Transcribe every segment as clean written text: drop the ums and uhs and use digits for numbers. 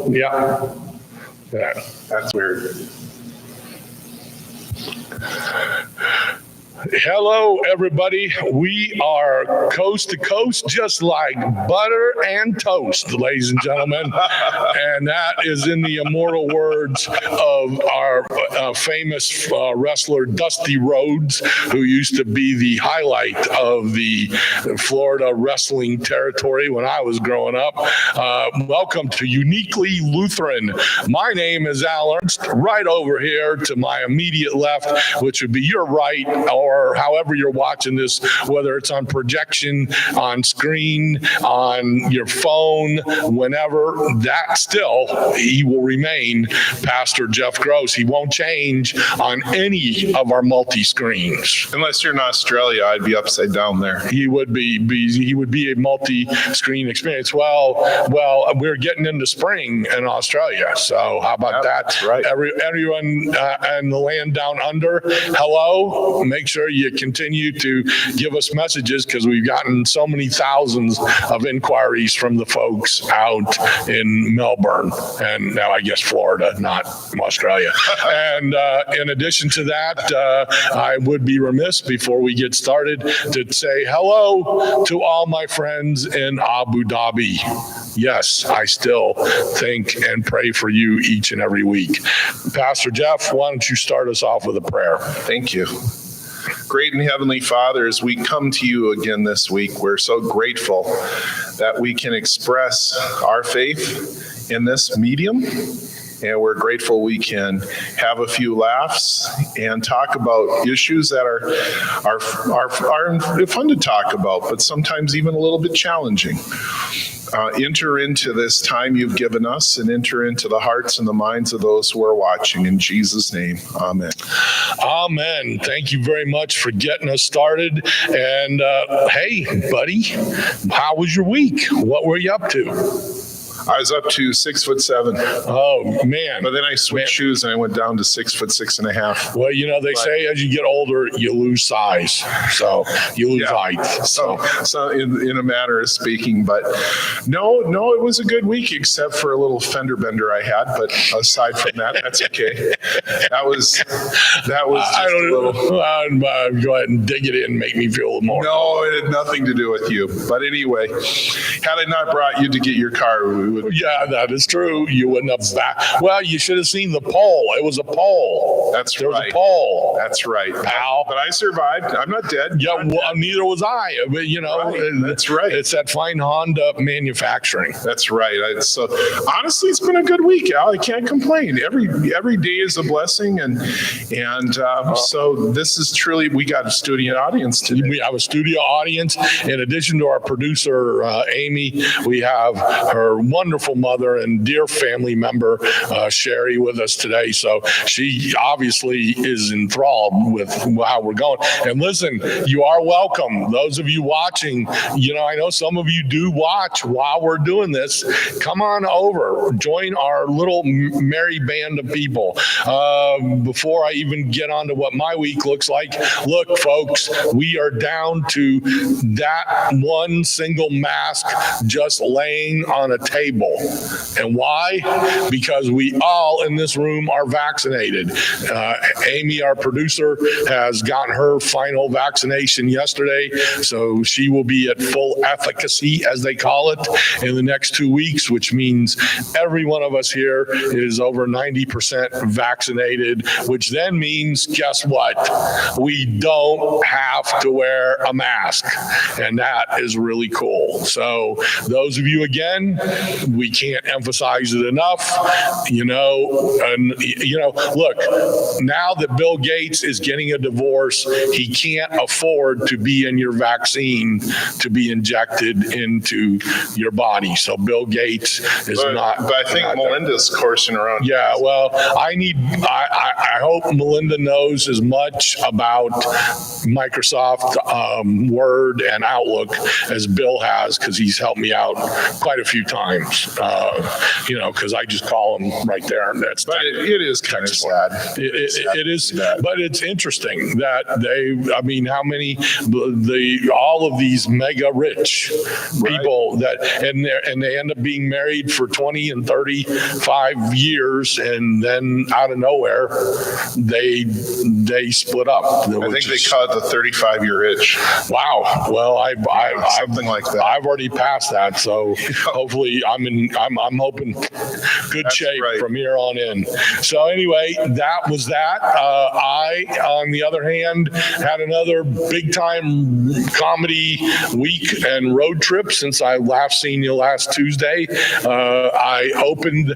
Yeah. Yeah. That's weird. Hello, everybody. We are coast to coast, just like butter and toast, ladies and gentlemen. And that is in the immortal words of our famous wrestler, Dusty Rhodes, who used to be the highlight of the Florida wrestling territory when I was growing up. Welcome to Uniquely Lutheran. My name is Al Ernst. Right over here to my immediate left, which would be your right, or however you're watching this, whether it's on projection, on screen, on your phone, whenever, that still, he will remain Pastor Jeff Gross. He won't change on any of our multi-screens. Unless you're in Australia, I'd be upside down there. He would be a multi-screen experience. Well, we're getting into spring in Australia, so how about that? That's right. Everyone in the land down under, hello. Make sure you continue to give us messages, because we've gotten so many thousands of inquiries from the folks out in Melbourne and now I guess Florida, not Australia. And in addition to that, I would be remiss before we get started to say hello to all my friends in Abu Dhabi. Yes, I still think and pray for you each and every week. Pastor Jeff, why don't you start us off with a prayer? Thank you. Great and Heavenly Father, as we come to you again this week, we're so grateful that we can express our faith in this medium. And we're grateful we can have a few laughs and talk about issues that are fun to talk about, but sometimes even a little bit challenging. Enter into this time you've given us and enter into the hearts and the minds of those who are watching. In Jesus' name, amen. Amen. Thank you very much for getting us started. And hey, buddy, how was your week? What were you up to? I was up to 6'7". Oh, man. But then I switched shoes and I went down to 6'6.5". Well, you know, they say as you get older, you lose size. So you lose height. So in a manner of speaking, but no, it was a good week except for a little fender bender I had. But aside from that, that's okay. That was just I don't know. Go ahead and dig it in, make me feel more. No, it had nothing to do with you. But anyway, had I not brought you to get your car, yeah, that is true. You wouldn't have back. Well, you should have seen the poll. It was a poll. There was a poll. That's right, pal. But I survived. I'm not dead. Yeah, well, neither was I. But, you know, right. That's right. It's that fine Honda manufacturing. That's right. So honestly, it's been a good week, Al. I can't complain. Every day is a blessing, and so this is truly. We got a studio audience today. We have a studio audience. In addition to our producer Amy, we have her wonderful mother and dear family member, Sherry, with us today. So she obviously is enthralled with how we're going. And listen, you are welcome. Those of you watching, you know, I know some of you do watch while we're doing this. Come on over. Join our little merry band of people. Before I even get on to what my week looks like, look, folks, we are down to that one single mask just laying on a table. And why? Because we all in this room are vaccinated. Amy, our producer, has gotten her final vaccination yesterday, so she will be at full efficacy, as they call it, in the next 2 weeks, which means every one of us here is over 90% vaccinated, which then means, guess what? We don't have to wear a mask, and that is really cool. So those of you, again, we can't emphasize it enough, look, now that Bill Gates is getting a divorce, he can't afford to be in your vaccine to be injected into your body. So Bill Gates is not. But I think Melinda's coursing around. Yeah, well, I hope Melinda knows as much about Microsoft Word and Outlook as Bill has, because he's helped me out quite a few times. because I just call them right there. And that's But it is kind of sad. it is, but it's interesting that how many all of these mega rich people and they end up being married for 20 and 35 years, and then out of nowhere they split up. I think they call it the 35-year itch. Wow. Well, something like that. I've already passed that, so hopefully I'm hoping good shape from here on in. So anyway, that was that. I, on the other hand, had another big time comedy week and road trip since I last seen you last Tuesday. I opened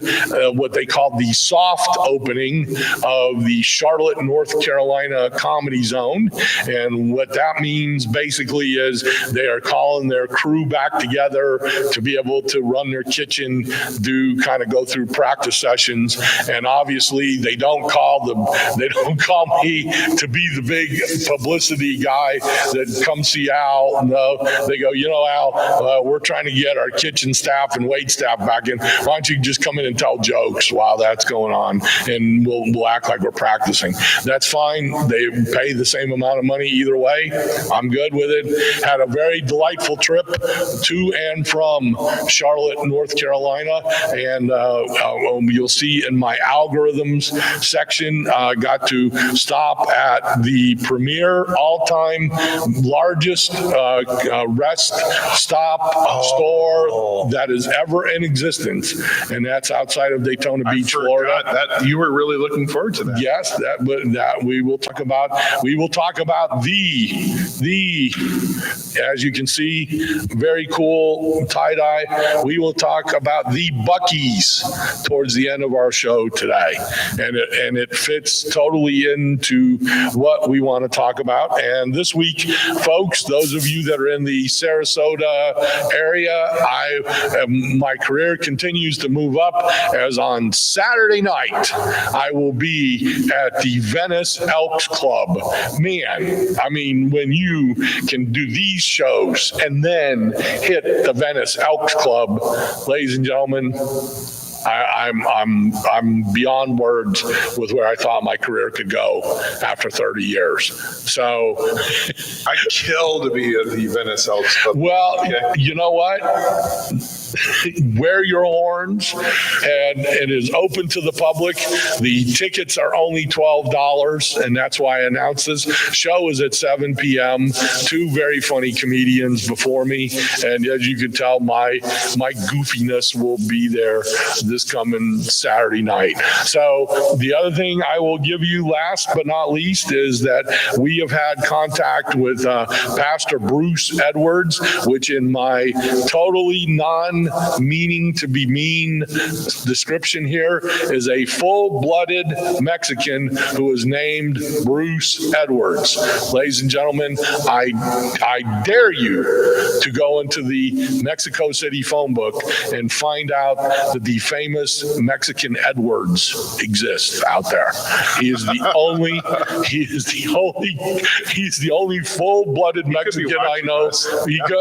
what they called the soft opening of the Charlotte, North Carolina Comedy Zone. And what that means basically is they are calling their crew back together to be able to run their kitchen, go through practice sessions. And obviously they don't call me to be the big publicity guy that come see Al. No, they go, Al, we're trying to get our kitchen staff and wait staff back in. Why don't you just come in and tell jokes while that's going on, and we'll act like we're practicing. That's fine. They pay the same amount of money either way. I'm good with it. Had a very delightful trip to and from Charlotte, North Carolina, and you'll see in my algorithms section, got to stop at the premier all-time largest rest stop store that is ever in existence, and that's outside of Daytona Beach, Florida. That you were really looking forward to that. Yes, that we will talk about. We will talk about the as you can see, very cool tie-dye. We will talk about the Buc-ee's towards the end of our show today, and it fits totally into what we want to talk about. And this week, folks, those of you that are in the Sarasota area, my career continues to move up, as on Saturday night I will be at the Venice Elks Club. Man, when you can do these shows and then hit the Venice Elks Club, ladies and gentlemen, I'm beyond words with where I thought my career could go after 30 years. So I kill to be at the Venice Elks Club. Well, you know what? Wear your horns, and it is open to the public. The tickets are only $12, and that's why I announced this. Show is at 7 p.m. Two very funny comedians before me, and as you can tell, my goofiness will be there this coming Saturday night. So the other thing I will give you last but not least is that we have had contact with Pastor Bruce Edwards, which in my totally non-meaning to be mean description here is a full-blooded Mexican who is named Bruce Edwards. Ladies and gentlemen, I dare you to go into the Mexico City phone book and find out that the famous Mexican Edwards exists out there. He's the only full-blooded Mexican I know.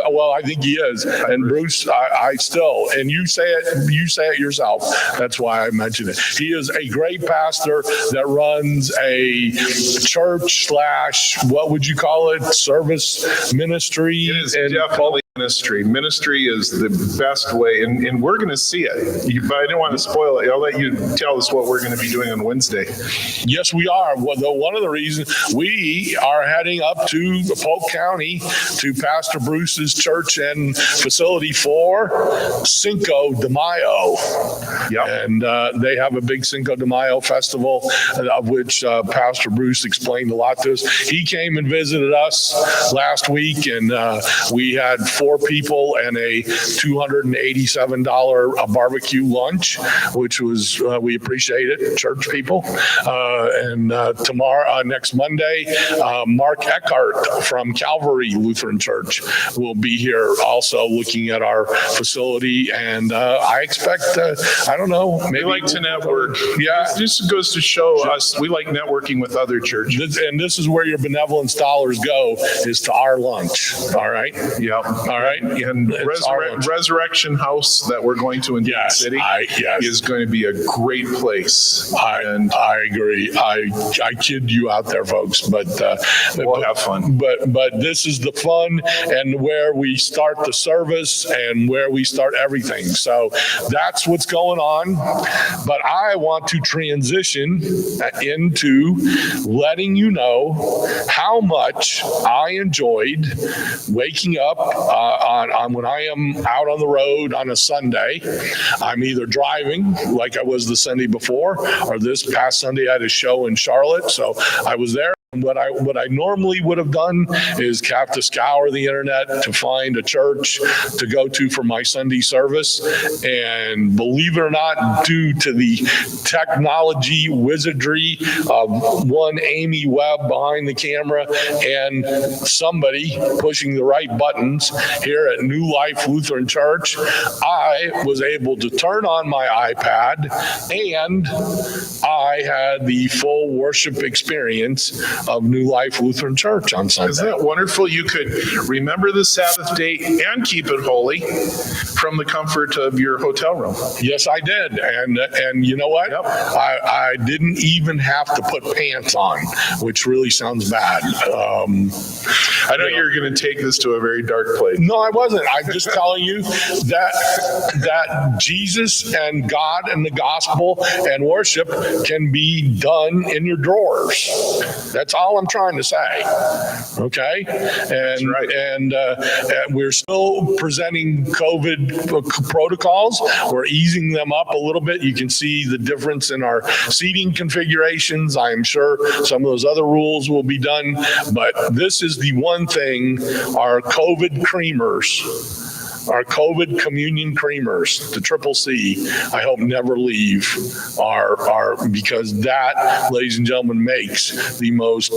Well, I think he is. And Bruce, and you say it yourself. That's why I mentioned it. He is a great pastor that runs a church / what would you call it? Service ministry. It is definitely ministry. Ministry is the best way, and we're going to see it. But I didn't want to spoil it. I'll let you tell us what we're going to be doing on Wednesday. Yes, we are. Well, one of the reasons we are heading up to Polk County to Pastor Bruce's church and facility for Cinco de Mayo. Yep. And they have a big Cinco de Mayo festival, of which Pastor Bruce explained a lot to us. He came and visited us last week, and we had 4 people and a $287 barbecue lunch, which was, we appreciate it, church people. And tomorrow, next Monday, Mark Eckhart from Calvary Lutheran Church will be here also looking at our facility. And I expect, I don't know, maybe. We like to network. Yeah. This goes to show us we like networking with other churches. And this is where your benevolence dollars go, is to our lunch. All right? Yep. All right. And It's our lunch. Resurrection House that we're going to in the Yes, city yes. is going to be a great place. I agree. I kid you out there, folks, but We'll have fun. But this is the fun and where we start the service and where we start everything. So that's what's going on. But I want to transition into letting you know how much I enjoyed waking up on when I am out on the road on a Sunday. I'm either driving like I was the Sunday before, or this past Sunday I had a show in Charlotte, so I was there. What I normally would have done is have to scour the internet to find a church to go to for my Sunday service. And believe it or not, due to the technology wizardry of one Amy Webb behind the camera and somebody pushing the right buttons here at New Life Lutheran Church, I was able to turn on my iPad and I had the full worship experience of New Life Lutheran Church on Sunday. Isn't that wonderful? You could remember the Sabbath day and keep it holy from the comfort of your hotel room. Yes, I did. And you know what? Yep. I didn't even have to put pants on, which really sounds bad. I know you're going to take this to a very dark place. No, I wasn't. I'm just telling you that Jesus and God and the gospel and worship can be done in your drawers. That's all I'm trying to say. Okay? And right. and we're still presenting COVID protocols. We're easing them up a little bit. You can see the difference in our seating configurations. I am sure some of those other rules will be done, but this is the one thing our COVID creamers, our COVID communion creamers, the Triple C, I hope never leave our because that, ladies and gentlemen, makes the most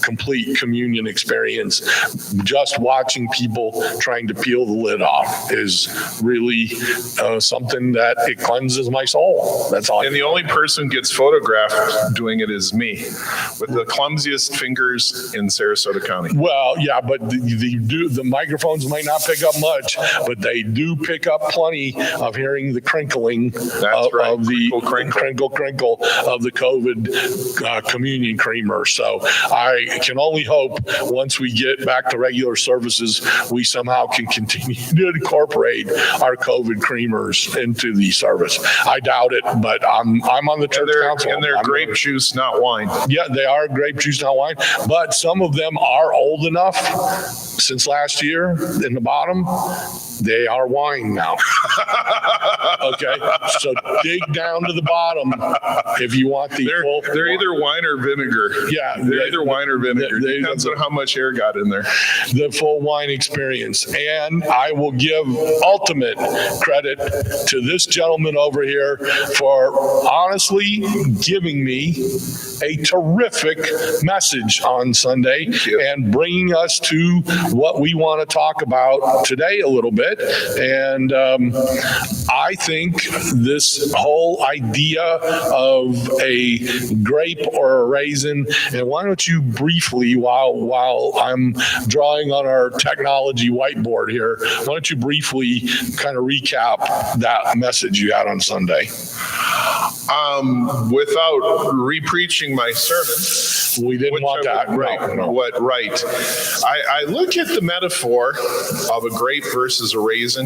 complete communion experience. Just watching people trying to peel the lid off is really something that it cleanses my soul. That's all. And the only person who gets photographed doing it is me, with the clumsiest fingers in Sarasota County. Well, yeah, but the microphones might not pick up much, but they do pick up plenty of hearing the crinkling of the crinkle of the COVID communion creamer. So I can only hope once we get back to regular services, we somehow can continue to incorporate our COVID creamers into the service. I doubt it, but I'm on the church council. And they're grape juice, not wine. Yeah, they are grape juice, not wine, but some of them are old enough since last year in the bottom. They are wine now. Okay, so dig down to the bottom if you want the full. They're either wine or vinegar. Yeah, they're either wine or vinegar. Depends on how much air got in there. The full wine experience. And I will give ultimate credit to this gentleman over here for honestly giving me a terrific message on Sunday and bringing us to what we want to talk about today a little bit. And I think this whole idea of a grape or a raisin, and why don't you briefly, while I'm drawing on our technology whiteboard here, why don't you briefly kind of recap that message you had on Sunday? Without re-preaching my sermon, we didn't want that. Right. No. What? Right. I look at the metaphor of a grape versus a raisin,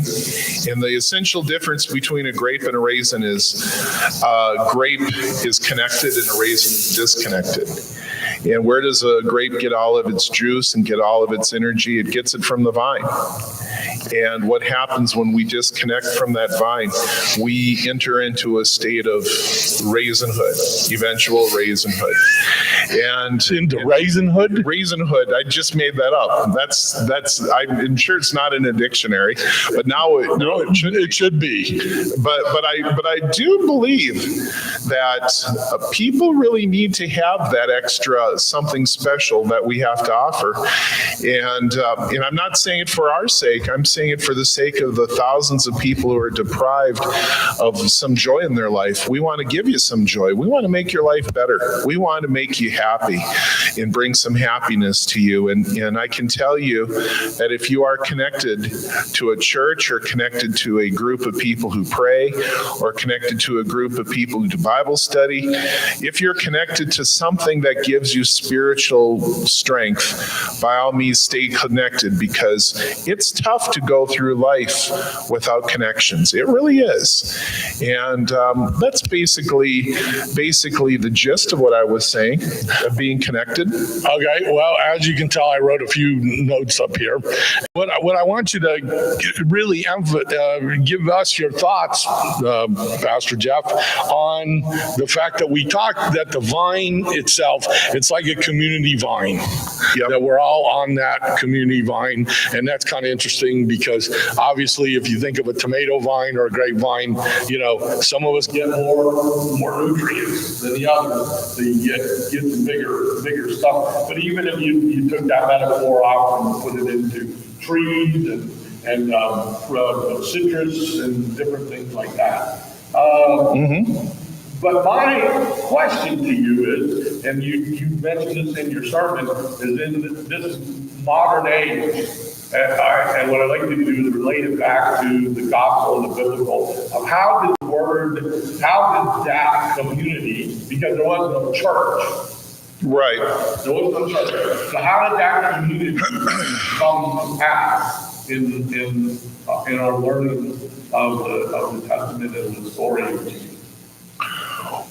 and the essential difference between a grape and a raisin is grape is connected and a raisin is disconnected. And where does a grape get all of its juice and get all of its energy? It gets it from the vine. And what happens when we disconnect from that vine? We enter into a state of raisinhood, eventual raisinhood. And into raisinhood? Raisinhood. I just made that up. That's. I'm sure it's not in a dictionary, but now it should be. But I do believe that people really need to have that extra something special that we have to offer. And I'm not saying it for our sake. I'm saying saying it for the sake of the thousands of people who are deprived of some joy in their life. We want to give you some joy. We want to make your life better. We want to make you happy and bring some happiness to you. And I can tell you that if you are connected to a church or connected to a group of people who pray or connected to a group of people who do Bible study, if you're connected to something that gives you spiritual strength, by all means stay connected, because it's tough to go through life without connections. It really is. And that's basically the gist of what I was saying, of being connected. Okay, well, as you can tell, I wrote a few notes up here. What I want you to really give us your thoughts, Pastor Jeff, on the fact that we talked that the vine itself, it's like a community vine. Yep. That we're all on that community vine. And that's kind of interesting because obviously if you think of a tomato vine or a grapevine, some of us get more nutrients than the others. So you get some bigger stuff. But even if you took that metaphor out and put it into trees and citrus and different things like that. But my question to you is, and you mentioned this in your sermon, is in this modern age, and what I'd like you to do is relate it back to the gospel and the biblical, of how did that community, because there was no church. Right. There was no church. So how did that community come to pass in our learning of the Testament and the story of Jesus?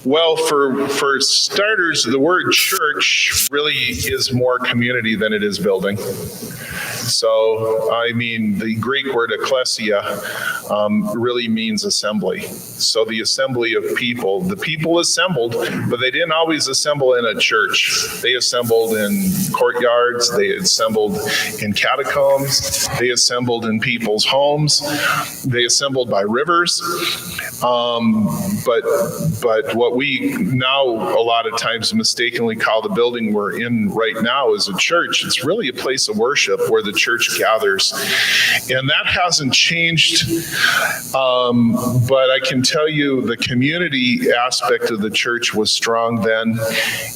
Well, for starters, the word church really is more community than it is building. So, I mean, the Greek word ecclesia really means assembly. So the assembly of people, the people assembled, but they didn't always assemble in a church. They assembled in courtyards, they assembled in catacombs, they assembled in people's homes, they assembled by rivers. But what we now a lot of times mistakenly call the building we're in right now is a church. It's really a place of worship where the church gathers. And that hasn't changed. But I can tell you the community aspect of the church was strong then,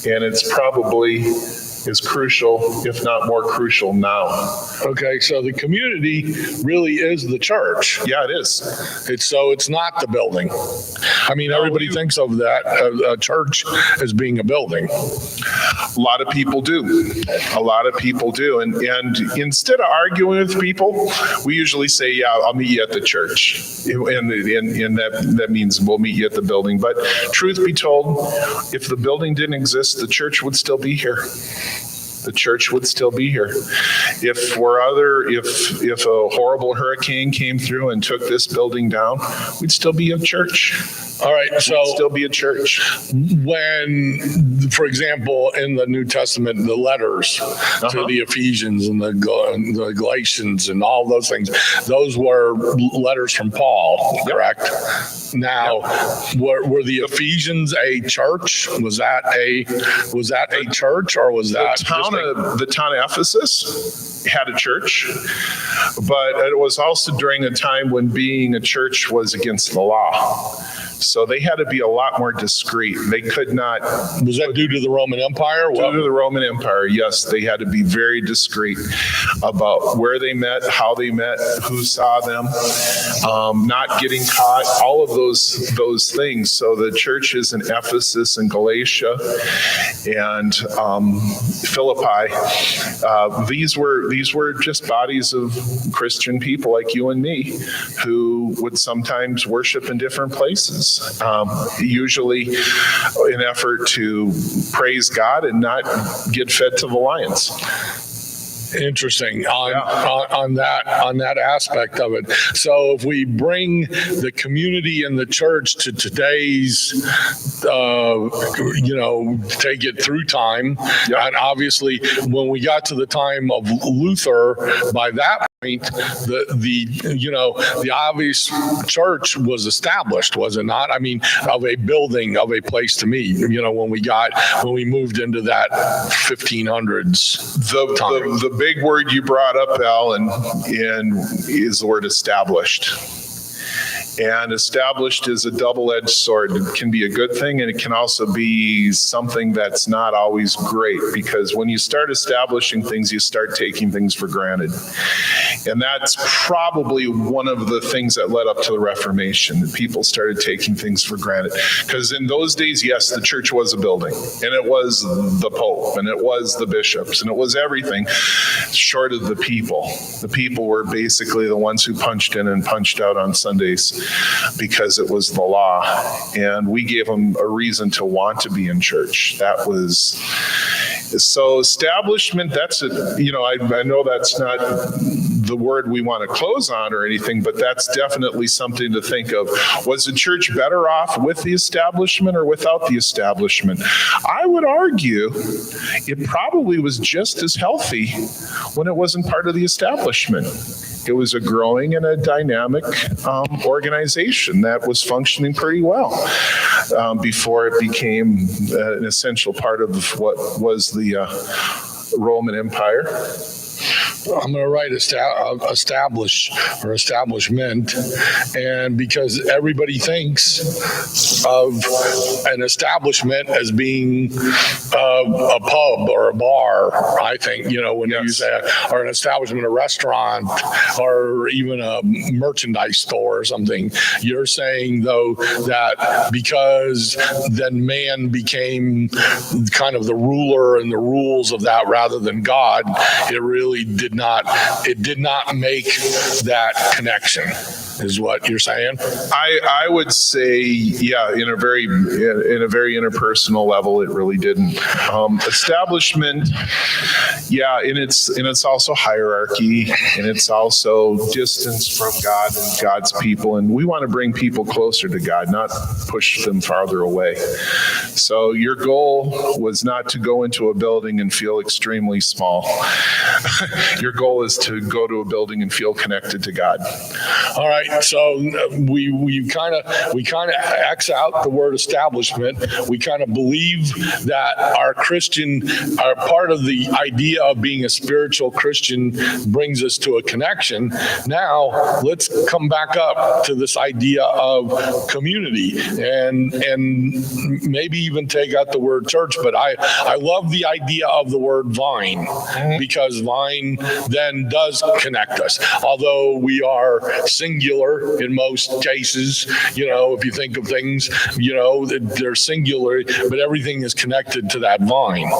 and it's probably is crucial, if not more crucial now. Okay, so the community really is the church. Yeah, it is. It's not the building. I mean, everybody thinks of that a church as being a building. A lot of people do. And instead of arguing with people, we usually say, yeah, I'll meet you at the church. And that means we'll meet you at the building. But truth be told, if the building didn't exist, the church would still be here. The church would still be here. If a horrible hurricane came through and took this building down, we'd still be a church. All right, so we'd still be a church. When, for example, in the New Testament, the letters to the Ephesians and the Galatians and all those things, those were letters from Paul, correct? Now, were the Ephesians a church? Was that a church, or was that the town of Ephesus had a church, but it was also during a time when being a church was against the law. So they had to be a lot more discreet. They could not. Was that due to the Roman Empire? Due to the Roman Empire, yes. They had to be very discreet about where they met, how they met, who saw them, not getting caught, all of those things. So the churches in Ephesus and Galatia and Philippi, these were just bodies of Christian people like you and me who would sometimes worship in different places. Usually in effort to praise God and not get fed to the lions. Interesting on that aspect of it. So if we bring the community and the church to today's, take it through time, and obviously when we got to the time of Luther, by that the obvious church was established, was it not? I mean, of a building, of a place to meet, when we moved into that 1500s. The big word you brought up, Al, and is the word established. And established is a double-edged sword. It can be a good thing, and it can also be something that's not always great, because when you start establishing things, you start taking things for granted. And that's probably one of the things that led up to the Reformation, that people started taking things for granted. Because in those days, yes, the church was a building, and it was the Pope, and it was the bishops, and it was everything short of the people. The people were basically the ones who punched in and punched out on Sundays, because it was the law, and we gave them a reason to want to be in church. That was so establishment. That's it. I know that's not the word we want to close on or anything, but that's definitely something to think of. Was the church better off with the establishment or without the establishment? I would argue it probably was just as healthy when it wasn't part of the establishment. It was a growing and a dynamic organization that was functioning pretty well before it became an essential part of what was the Roman Empire. I'm going to write establish or establishment, and because everybody thinks of an establishment as being a pub or a bar, I think, when you say, or an establishment, a restaurant, or even a merchandise store or something. You're saying, though, that because then man became kind of the ruler and the rules of that rather than God, it really did not make that connection, is what you're saying? I would say, yeah, in a very interpersonal level, it really didn't. Establishment, yeah, and it's also hierarchy, and it's also distance from God and God's people, and we want to bring people closer to God, not push them farther away. So your goal was not to go into a building and feel extremely small. Your goal is to go to a building and feel connected to God. All right. So we kind of X out the word establishment. We kind of believe that our part of the idea of being a spiritual Christian brings us to a connection. Now let's come back up to this idea of community and maybe even take out the word church. But I love the idea of the word vine, because vine then does connect us. Although we are singular in most cases, if you think of things, they're singular, but everything is connected to that vine.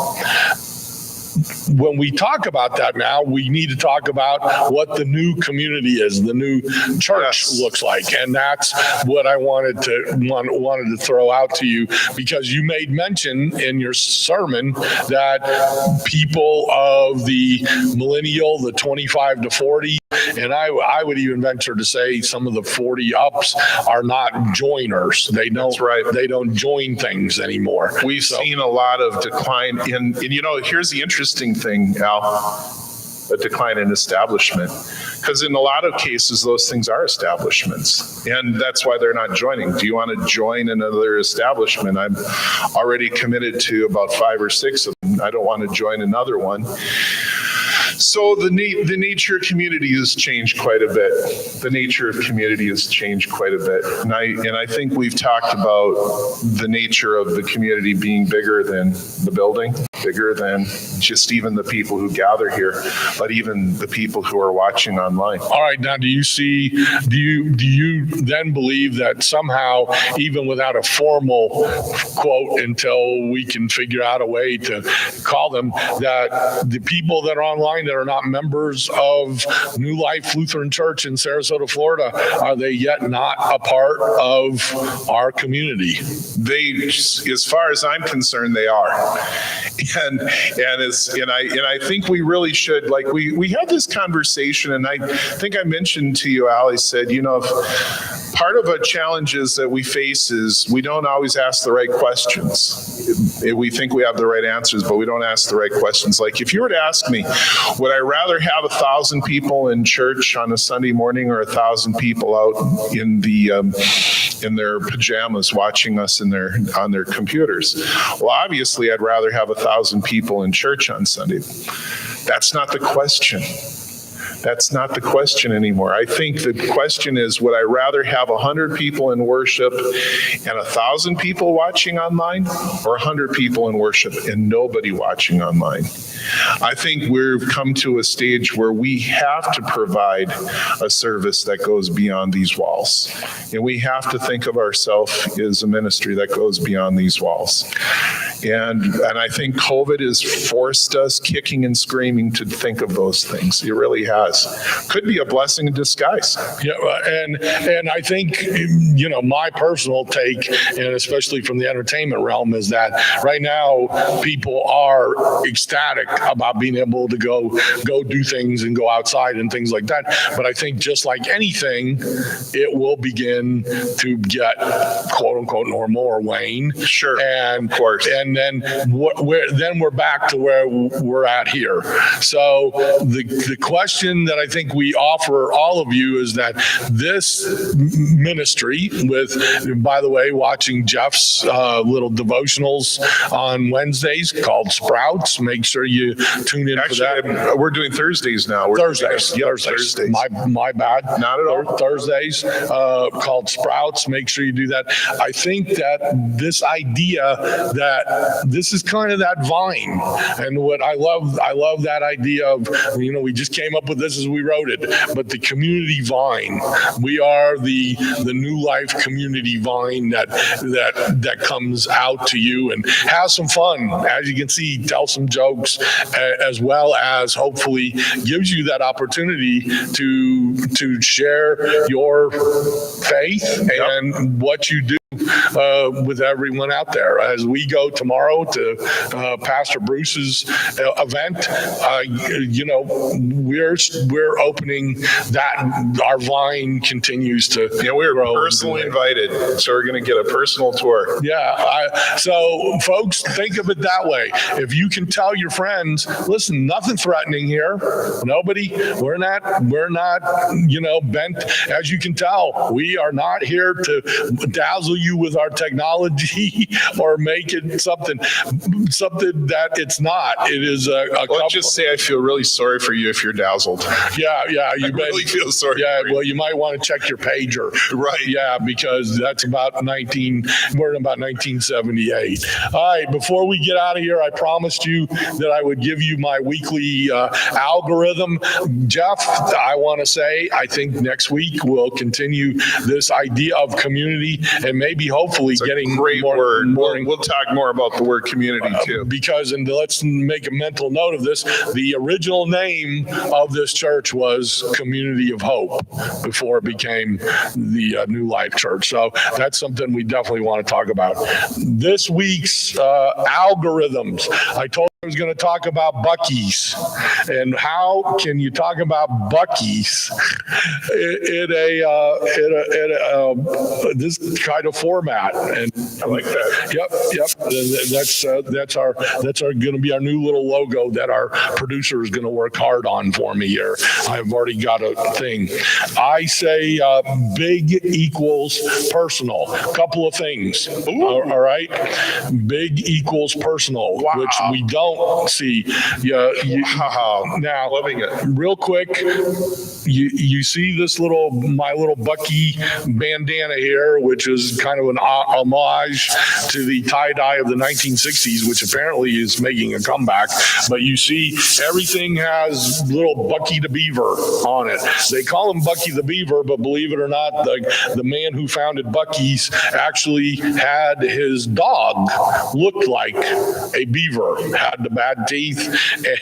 When we talk about that now, we need to talk about what the new community is, the new church looks like. And that's what I wanted to throw out to you, because you made mention in your sermon that people of the millennial, the 25 to 40, and I would even venture to say some of the 40 ups are not joiners. They don't join things anymore. We've seen a lot of decline in, and here's the interesting thing, Al, a decline in establishment. Because in a lot of cases, those things are establishments. And that's why they're not joining. Do you want to join another establishment? I'm already committed to about 5 or 6 of them. I don't want to join another one. So the nature of community has changed quite a bit. The nature of community has changed quite a bit. And I think we've talked about the nature of the community being bigger than the building, bigger than just even the people who gather here, but even the people who are watching online. All right. Now, do you then believe that somehow, even without a formal quote, until we can figure out a way to call them, that the people that are online that are not members of New Life Lutheran Church in Sarasota, Florida, are they yet not a part of our community? They, as far as I'm concerned, they are. And I think we really should, we had this conversation, and I think I mentioned to you, Al, I said, Part of the challenges that we face is we don't always ask the right questions. We think we have the right answers, but we don't ask the right questions. Like if you were to ask me, would I rather have 1,000 people in church on a Sunday morning or 1,000 people out in their pajamas watching us on their computers? Well, obviously, I'd rather have 1,000 people in church on Sunday. That's not the question. That's not the question anymore. I think the question is, would I rather have 100 people in worship and 1,000 people watching online, or 100 people in worship and nobody watching online? I think we've come to a stage where we have to provide a service that goes beyond these walls. And we have to think of ourselves as a ministry that goes beyond these walls. And I think COVID has forced us kicking and screaming to think of those things. It really has. Could be a blessing in disguise. Yeah, and I think, my personal take, and especially from the entertainment realm, is that right now people are ecstatic about being able to go do things and go outside and things like that. But I think just like anything, it will begin to get quote unquote normal or wane. Sure, and of course. And then we're back to where we're at here. So the question that I think we offer all of you is that this ministry, with, by the way, watching Jeff's little devotionals on Wednesdays called Sprouts, make sure you tune in for that. We're doing Thursdays now. Thursdays. My bad. Not at all. Thursdays called Sprouts. Make sure you do that. I think that this idea that this is kind of that vine, and what I love that idea of, we just came up with this as we wrote it, but the community vine. We are the New Life community vine that comes out to you and have some fun. As you can see, tell some jokes, as well as hopefully gives you that opportunity to share your faith and what you do with everyone out there. As we go tomorrow to Pastor Bruce's event, we're opening that. Our vine continues to we're grow. Personally invited, so we're going to get a personal tour. Yeah. So folks, think of it that way. If you can tell your friends, listen, nothing threatening here. Nobody. We're not. Bent. As you can tell, we are not here to dazzle you with our technology or make it something that it's not. It is Let's just say I feel really sorry for you if you're dazzled. Yeah, you really feel sorry. Yeah, for you. well, you might want to check your pager. Right. Yeah, because that's about we're in about 1978. All right, before we get out of here, I promised you that I would give you my weekly algorithm. Jeff, I want to say, I think next week we'll continue this idea of community and maybe hopefully it's getting a great more word. We'll talk more about the word community too. Because, and let's make a mental note of this, the original name of this church was Community of Hope before it became the New Life Church. So that's something we definitely want to talk about. This week's algorithms, I told I was going to talk about Buc-ee's, and how can you talk about Buc-ee's in this kind of format? And I like that. Yep. That's going to be our new little logo that our producer is going to work hard on for me here. I've already got a thing. I say big equals personal. Couple of things. All right. Big equals personal, which we don't see. Now, loving it. Real quick, you see this my little Buc-ee bandana here, which is kind of an homage to the tie-dye of the 1960s, which apparently is making a comeback. But you see, everything has little Buc-ee the Beaver on it. They call him Buc-ee the Beaver, but believe it or not, the man who founded Buc-ee's actually had his dog looked like a beaver, had had the bad teeth.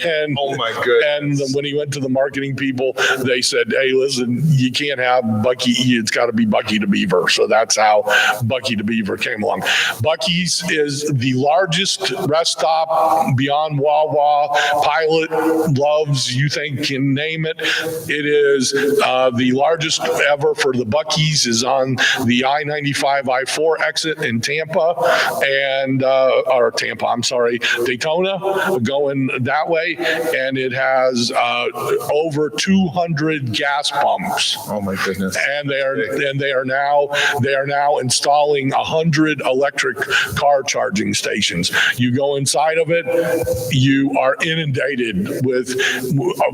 And Oh my goodness. And when he went to the marketing people, they said, "Hey, listen, you can't have Bucky. It's got to be Bucky the Beaver." So that's how Bucky the Beaver came along. Bucky's is the largest rest stop beyond Wawa. Pilot, Loves, you think, can name it. It is the largest ever for the Bucky's is on the I-95 I-4 exit in Tampa or Tampa, I'm sorry, Daytona, going that way, and it has over 200 gas pumps. Oh my goodness. And they are now installing 100 electric car charging stations. You go inside of it, you are inundated with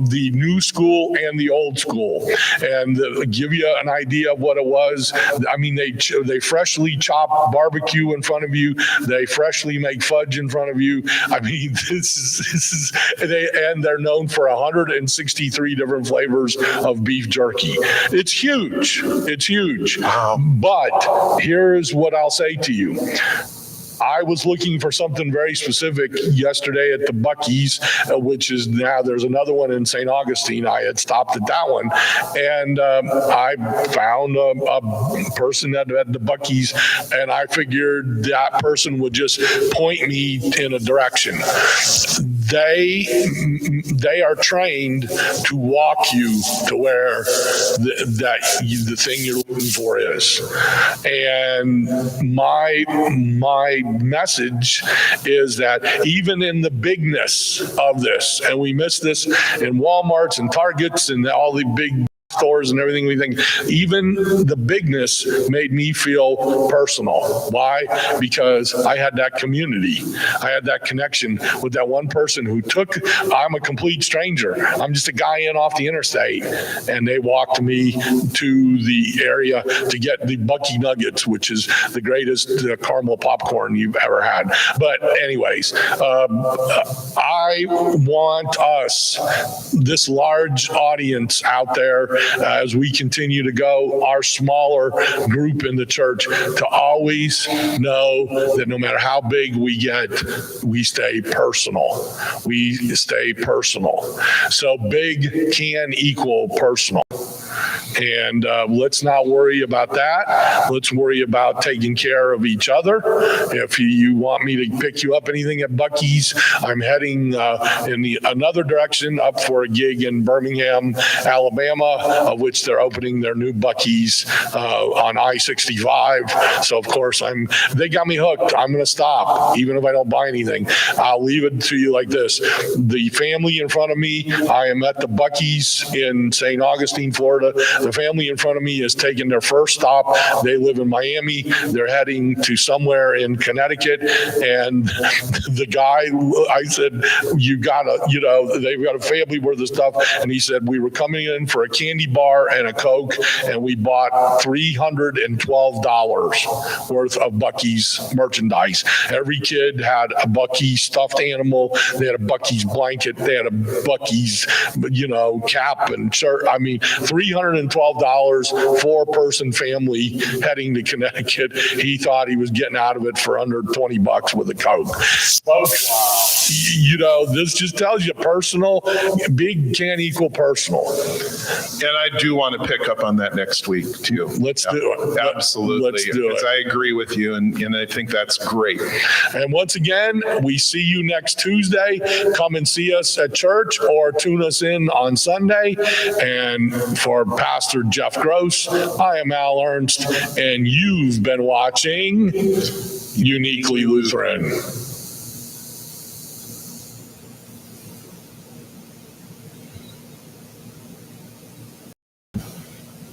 the new school and the old school. And give you an idea of what it was, I mean, they freshly chop barbecue in front of you. They freshly make fudge in front of you. I mean, they're known for 163 different flavors of beef jerky. It's huge. It's huge. Wow. But here's what I'll say to you. I was looking for something very specific yesterday at the Bucky's, which is now there's another one in St. Augustine. I had stopped at that one, and I found a person at the Bucky's, and I figured that person would just point me in a direction. They are trained to walk you to where the thing you're looking for is. And my message is that even in the bigness of this, and we miss this in Walmarts and Targets and all the big stores and everything, we think even the bigness made me feel personal. Why? Because I had that community. I had that connection with that one person who I'm a complete stranger. I'm just a guy in off the interstate, and they walked me to the area to get the Bucky Nuggets, which is the greatest caramel popcorn you've ever had. But anyways, I want us, this large audience out there, as we continue to go, our smaller group in the church, to always know that no matter how big we get, we stay personal. We stay personal. So big can equal personal. And let's not worry about that. Let's worry about taking care of each other. If you want me to pick you up anything at Bucky's, I'm heading in another direction up for a gig in Birmingham, Alabama, of which they're opening their new Bucky's on I-65. So of course they got me hooked. I'm going to stop, even if I don't buy anything. I'll leave it to you like this. The family in front of me, I am at the Bucky's in St. Augustine, Florida. The family in front of me is taking their first stop. They live in Miami. They're heading to somewhere in Connecticut. And the guy, I said, they've got a family worth of stuff. And he said, we were coming in for a candy bar and a Coke, and we bought $312 worth of Bucky's merchandise. Every kid had a Bucky's stuffed animal. They had a Bucky's blanket. They had a Bucky's, cap and shirt. I mean, $312, 4-person family heading to Connecticut. He thought he was getting out of it for under $20 with a Coke. Folks, this just tells you personal. Big can equal personal. And I do want to pick up on that next week too. Let's do it. Absolutely. Let's do it. I agree with you, and I think that's great. And once again, we see you next Tuesday. Come and see us at church or tune us in on Sunday. And for Pastor Jeff Gross, I am Al Ernst, and you've been watching Uniquely Lutheran.